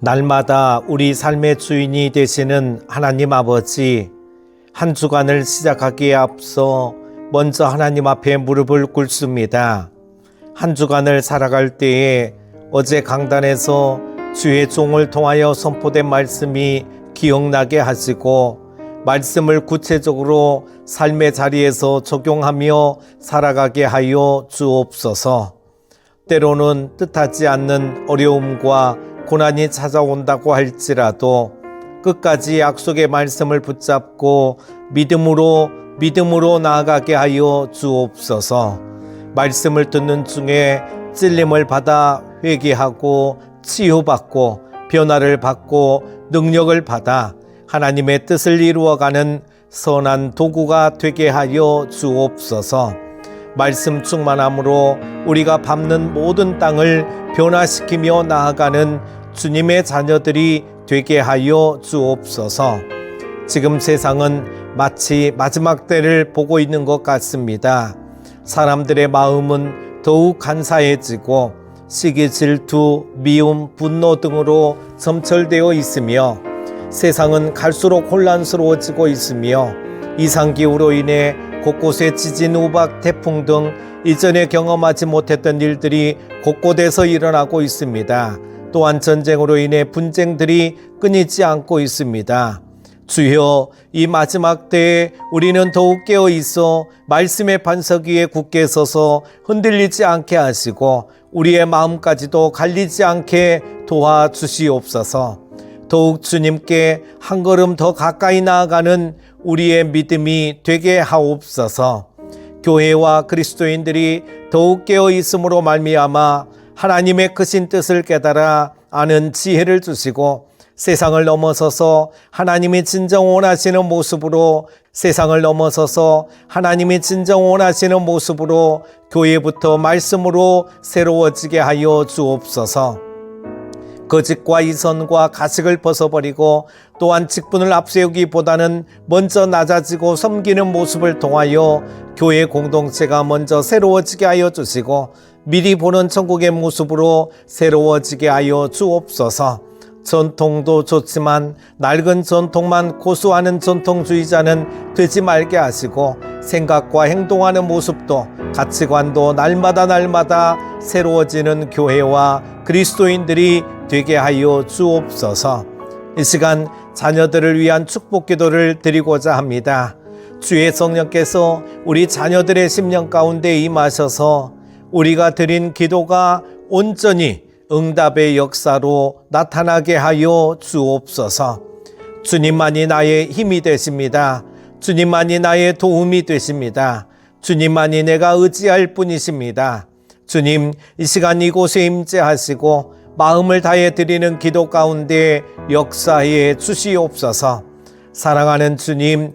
날마다 우리 삶의 주인이 되시는 하나님 아버지, 한 주간을 시작하기에 앞서 먼저 하나님 앞에 무릎을 꿇습니다. 한 주간을 살아갈 때에 어제 강단에서 주의 종을 통하여 선포된 말씀이 기억나게 하시고 말씀을 구체적으로 삶의 자리에서 적용하며 살아가게 하여 주옵소서. 때로는 뜻하지 않는 어려움과 고난이 찾아온다고 할지라도 끝까지 약속의 말씀을 붙잡고 믿음으로 나아가게 하여 주옵소서. 말씀을 듣는 중에 찔림을 받아 회개하고 치유받고 변화를 받고 능력을 받아 하나님의 뜻을 이루어가는 선한 도구가 되게 하여 주옵소서. 말씀 충만함으로 우리가 밟는 모든 땅을 변화시키며 나아가는 주님의 자녀들이 되게 하여 주옵소서. 지금 세상은 마치 마지막 때를 보고 있는 것 같습니다. 사람들의 마음은 더욱 간사해지고 시기, 질투, 미움, 분노 등으로 점철되어 있으며 세상은 갈수록 혼란스러워지고 있으며 이상기후로 인해 곳곳에 지진, 우박, 태풍 등 이전에 경험하지 못했던 일들이 곳곳에서 일어나고 있습니다. 또한 전쟁으로 인해 분쟁들이 끊이지 않고 있습니다. 주여, 이 마지막 때에 우리는 더욱 깨어 있어 말씀의 반석 위에 굳게 서서 흔들리지 않게 하시고 우리의 마음까지도 갈리지 않게 도와주시옵소서. 더욱 주님께 한 걸음 더 가까이 나아가는 우리의 믿음이 되게 하옵소서. 교회와 그리스도인들이 더욱 깨어 있음으로 말미암아 하나님의 크신 뜻을 깨달아 아는 지혜를 주시고 세상을 넘어서서 하나님이 진정 원하시는 모습으로 교회부터 말씀으로 새로워지게 하여 주옵소서. 거짓과 이선과 가식을 벗어버리고 또한 직분을 앞세우기보다는 먼저 낮아지고 섬기는 모습을 통하여 교회 공동체가 먼저 새로워지게 하여 주시고 미리 보는 천국의 모습으로 새로워지게 하여 주옵소서. 전통도 좋지만 낡은 전통만 고수하는 전통주의자는 되지 말게 하시고 생각과 행동하는 모습도 가치관도 날마다 새로워지는 교회와 그리스도인들이 되게 하여 주옵소서. 이 시간 자녀들을 위한 축복 기도를 드리고자 합니다. 주의 성령께서 우리 자녀들의 심령 가운데 임하셔서 우리가 드린 기도가 온전히 응답의 역사로 나타나게 하여 주옵소서. 주님만이 나의 힘이 되십니다. 주님만이 나의 도움이 되십니다. 주님만이 내가 의지할 뿐이십니다. 주님, 이 시간 이곳에 임재하시고 마음을 다해 드리는 기도 가운데 역사해 주시옵소서. 사랑하는 주님이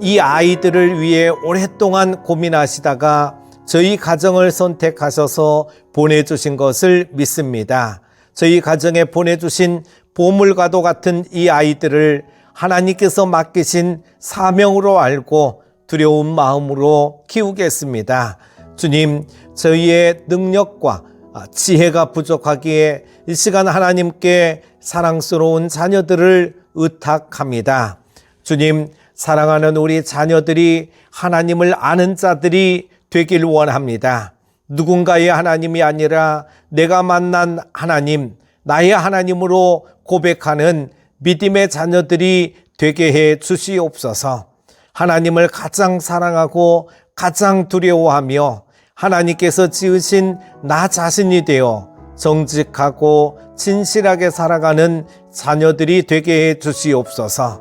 이 아이들을 위해 오랫동안 고민하시다가 저희 가정을 선택하셔서 보내주신 것을 믿습니다. 저희 가정에 보내주신 보물과도 같은 이 아이들을 하나님께서 맡기신 사명으로 알고 두려운 마음으로 키우겠습니다. 주님, 저희의 능력과 지혜가 부족하기에 이 시간 하나님께 사랑스러운 자녀들을 의탁합니다. 주님, 사랑하는 우리 자녀들이 하나님을 아는 자들이 되길 원합니다. 누군가의 하나님이 아니라 내가 만난 하나님, 나의 하나님으로 고백하는 믿음의 자녀들이 되게 해 주시옵소서. 하나님을 가장 사랑하고 가장 두려워하며 하나님께서 지으신 나 자신이 되어 정직하고 진실하게 살아가는 자녀들이 되게 해 주시옵소서.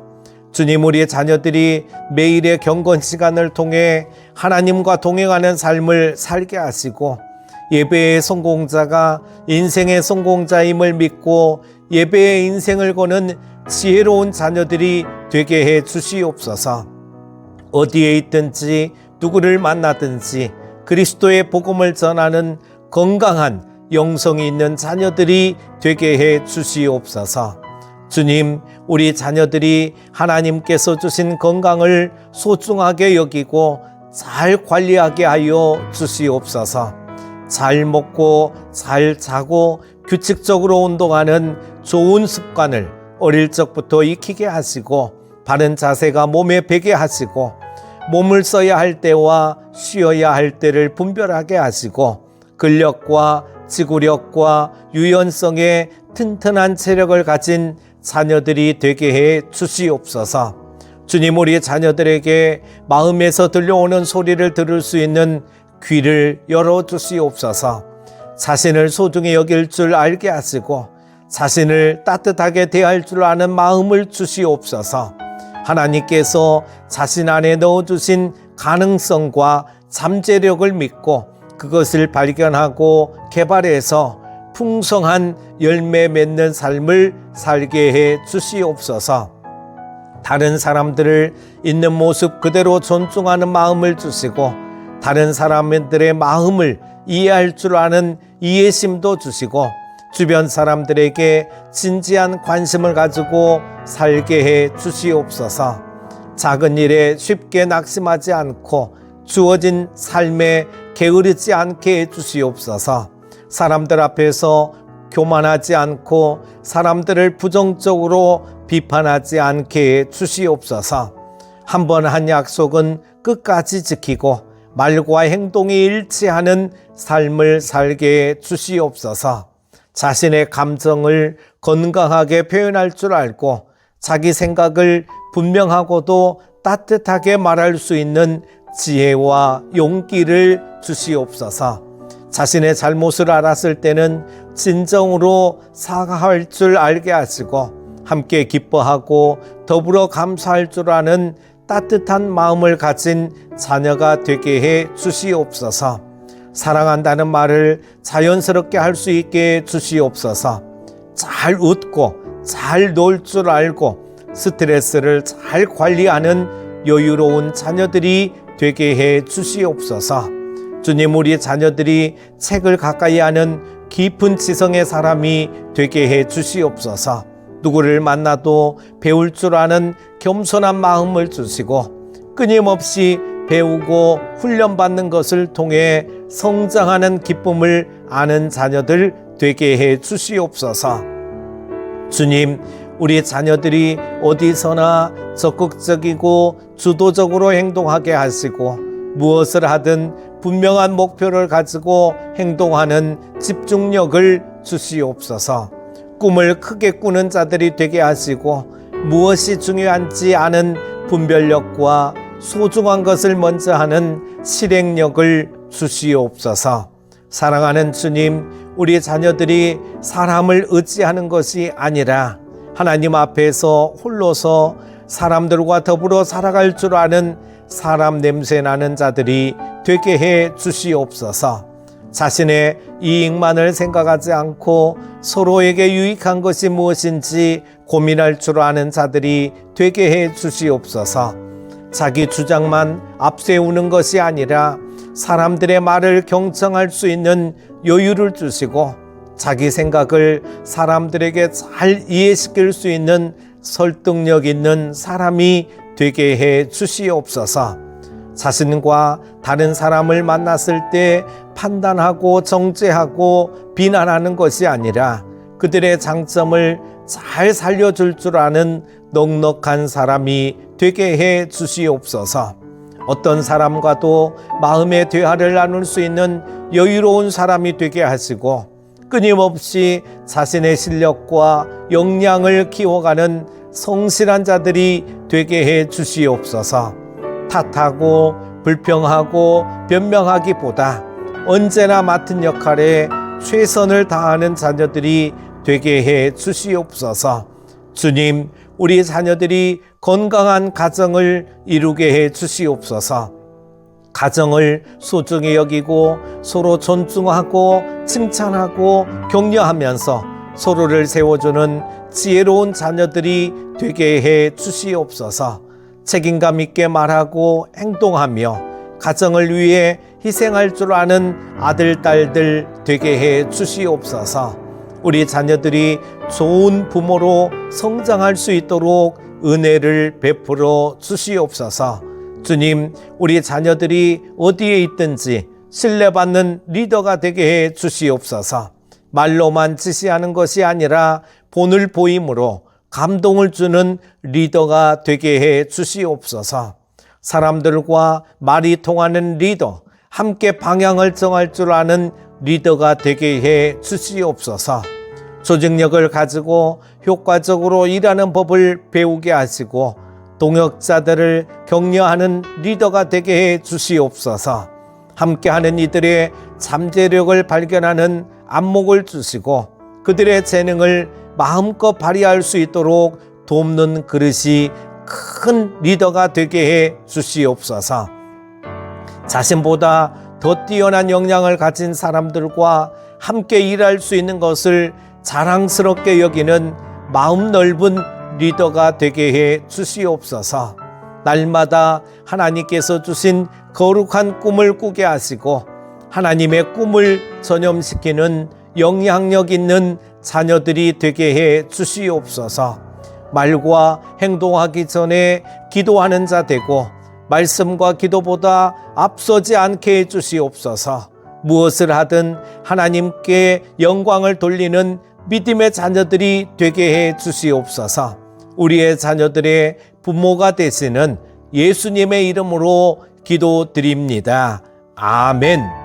주님, 우리의 자녀들이 매일의 경건 시간을 통해 하나님과 동행하는 삶을 살게 하시고 예배의 성공자가 인생의 성공자임을 믿고 예배의 인생을 거는 지혜로운 자녀들이 되게 해 주시옵소서. 어디에 있든지 누구를 만나든지 그리스도의 복음을 전하는 건강한 영성이 있는 자녀들이 되게 해 주시옵소서. 주님, 우리 자녀들이 하나님께서 주신 건강을 소중하게 여기고 잘 관리하게 하여 주시옵소서. 잘 먹고 잘 자고 규칙적으로 운동하는 좋은 습관을 어릴 적부터 익히게 하시고 바른 자세가 몸에 배게 하시고 몸을 써야 할 때와 쉬어야 할 때를 분별하게 하시고 근력과 지구력과 유연성의 튼튼한 체력을 가진 자녀들이 되게 해 주시옵소서. 주님, 우리 자녀들에게 마음에서 들려오는 소리를 들을 수 있는 귀를 열어 주시옵소서. 자신을 소중히 여길 줄 알게 하시고 자신을 따뜻하게 대할 줄 아는 마음을 주시옵소서. 하나님께서 자신 안에 넣어주신 가능성과 잠재력을 믿고 그것을 발견하고 개발해서 풍성한 열매 맺는 삶을 살게 해 주시옵소서. 다른 사람들을 있는 모습 그대로 존중하는 마음을 주시고 다른 사람들의 마음을 이해할 줄 아는 이해심도 주시고 주변 사람들에게 진지한 관심을 가지고 살게 해 주시옵소서. 작은 일에 쉽게 낙심하지 않고 주어진 삶에 게으르지 않게 해 주시옵소서. 사람들 앞에서 교만하지 않고 사람들을 부정적으로 비판하지 않게 해 주시옵소서. 한 번 한 약속은 끝까지 지키고 말과 행동이 일치하는 삶을 살게 해 주시옵소서. 자신의 감정을 건강하게 표현할 줄 알고 자기 생각을 분명하고도 따뜻하게 말할 수 있는 지혜와 용기를 주시옵소서. 자신의 잘못을 알았을 때는 진정으로 사과할 줄 알게 하시고 함께 기뻐하고 더불어 감사할 줄 아는 따뜻한 마음을 가진 자녀가 되게 해 주시옵소서. 사랑한다는 말을 자연스럽게 할 수 있게 해 주시옵소서. 잘 웃고 잘 놀 줄 알고 스트레스를 잘 관리하는 여유로운 자녀들이 되게 해 주시옵소서. 주님, 우리 자녀들이 책을 가까이 하는 깊은 지성의 사람이 되게 해 주시옵소서. 누구를 만나도 배울 줄 아는 겸손한 마음을 주시고 끊임없이 배우고 훈련받는 것을 통해 성장하는 기쁨을 아는 자녀들 되게 해 주시옵소서. 주님, 우리 자녀들이 어디서나 적극적이고 주도적으로 행동하게 하시고 무엇을 하든 분명한 목표를 가지고 행동하는 집중력을 주시옵소서. 꿈을 크게 꾸는 자들이 되게 하시고 무엇이 중요한지 아는 분별력과 소중한 것을 먼저 하는 실행력을 주시옵소서. 사랑하는 주님, 우리 자녀들이 사람을 의지하는 것이 아니라 하나님 앞에서 홀로서 사람들과 더불어 살아갈 줄 아는 사람 냄새 나는 자들이 되게 해 주시옵소서. 자신의 이익만을 생각하지 않고 서로에게 유익한 것이 무엇인지 고민할 줄 아는 자들이 되게 해 주시옵소서. 자기 주장만 앞세우는 것이 아니라 사람들의 말을 경청할 수 있는 여유를 주시고 자기 생각을 사람들에게 잘 이해시킬 수 있는 설득력 있는 사람이 되게 해 주시옵소서. 자신과 다른 사람을 만났을 때 판단하고 정죄하고 비난하는 것이 아니라 그들의 장점을 잘 살려줄 줄 아는 넉넉한 사람이 되게 해 주시옵소서. 어떤 사람과도 마음의 대화를 나눌 수 있는 여유로운 사람이 되게 하시고 끊임없이 자신의 실력과 역량을 키워가는 성실한 자들이 되게 해 주시옵소서. 탓하고 불평하고 변명하기보다 언제나 맡은 역할에 최선을 다하는 자녀들이 되게 해 주시옵소서. 주님, 우리 자녀들이 건강한 가정을 이루게 해 주시옵소서. 가정을 소중히 여기고 서로 존중하고 칭찬하고 격려하면서 서로를 세워주는 지혜로운 자녀들이 되게 해 주시옵소서. 책임감 있게 말하고 행동하며 가정을 위해 희생할 줄 아는 아들, 딸들 되게 해 주시옵소서. 우리 자녀들이 좋은 부모로 성장할 수 있도록 은혜를 베풀어 주시옵소서. 주님, 우리 자녀들이 어디에 있든지 신뢰받는 리더가 되게 해 주시옵소서. 말로만 지시하는 것이 아니라 본을 보임으로 감동을 주는 리더가 되게 해 주시옵소서. 사람들과 말이 통하는 리더, 함께 방향을 정할 줄 아는 리더가 되게 해 주시옵소서. 조직력을 가지고 효과적으로 일하는 법을 배우게 하시고 동역자들을 격려하는 리더가 되게 해 주시옵소서. 함께하는 이들의 잠재력을 발견하는 안목을 주시고 그들의 재능을 마음껏 발휘할 수 있도록 돕는 그릇이 큰 리더가 되게 해 주시옵소서. 자신보다 더 뛰어난 역량을 가진 사람들과 함께 일할 수 있는 것을 자랑스럽게 여기는 마음 넓은 리더가 되게 해 주시옵소서. 날마다 하나님께서 주신 거룩한 꿈을 꾸게 하시고 하나님의 꿈을 전염시키는 영향력 있는 자녀들이 되게 해 주시옵소서. 말과 행동하기 전에 기도하는 자 되고 말씀과 기도보다 앞서지 않게 해 주시옵소서. 무엇을 하든 하나님께 영광을 돌리는 믿음의 자녀들이 되게 해 주시옵소서. 우리의 자녀들의 부모가 되시는 예수님의 이름으로 기도드립니다. 아멘.